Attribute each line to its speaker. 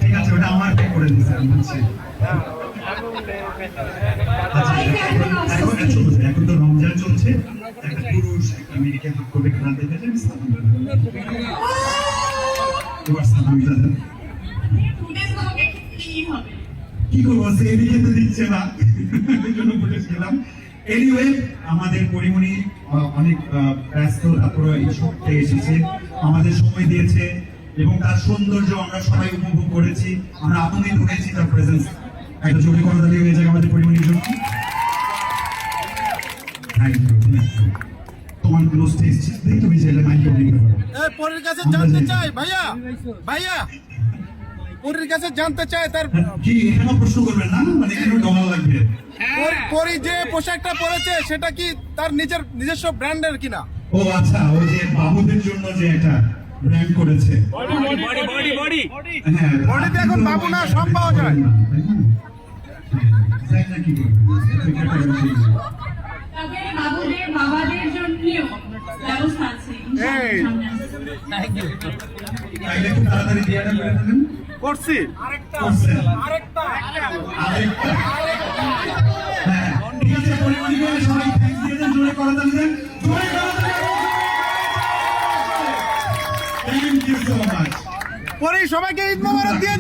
Speaker 1: ঠিক আছে, ওটা আমার করে দিচ্ছে আমি বলছি। এখন তো রমজান চলছে, একটা পুরুষ একটা মেয়েকে হাত করে কাঁদতে দেখে আমি সালাম এবার সালাম দাদা কি করবো, এদিকে তো দিচ্ছে না, এই জন্য ফুটেজ গেলাম। এনিওয়ে, আমাদের পরিমণি অনেক ব্যস্ত, তারপরে এই সপ্তাহে এসেছে, আমাদের সময় দিয়েছে এবং তার সৌন্দর্য আমরা সবাই উপভোগ করেছি, আমরা আনন্দিত হয়েছি তার প্রেজেন্স। একটা জোরে করতালি হয়ে যায় আমাদের পরিমণির জন্য। তোমার কোনো স্টেজ নেই, তুমি চাইলে মাইকে নিতে পারো।
Speaker 2: পরের কাছে জানতে চাই ভাইয়া, ভাইয়া পরের কাছে জানতে চাই তার
Speaker 1: কি এখানে প্রশ্ন করবেন না, মানে কেন ডলার লাগবে?
Speaker 2: পরি যে পোশাকটা পরেছে সেটা কি তার নিজস্ব ব্র্যান্ডের কিনা?
Speaker 1: ও আচ্ছা, ও যে বাবুদের জন্য যে একটা ব্র্যান্ড করেছে, হ্যাঁ,
Speaker 2: বডিতে এখন বাবু না সব পাওয়া যায়।
Speaker 1: কি করবে?
Speaker 3: তবে বাবুদের বাবাদের জন্যও ব্যবস্থা আছে।
Speaker 1: তাইলে খুব তাড়াতাড়ি বিয়েটা করে ফেলেন।
Speaker 2: করছি
Speaker 1: করছেন। আরেকটা। হ্যাঁ, ঠিক আছে, পরিমণিকে সবাই থ্যাঙ্কস দিয়ে দেন, জোরে করতালি দেন, জোরে করতালি দেন। Thank you so much.
Speaker 2: পরে সবাইকে ঈদ মোবারক দিয়ে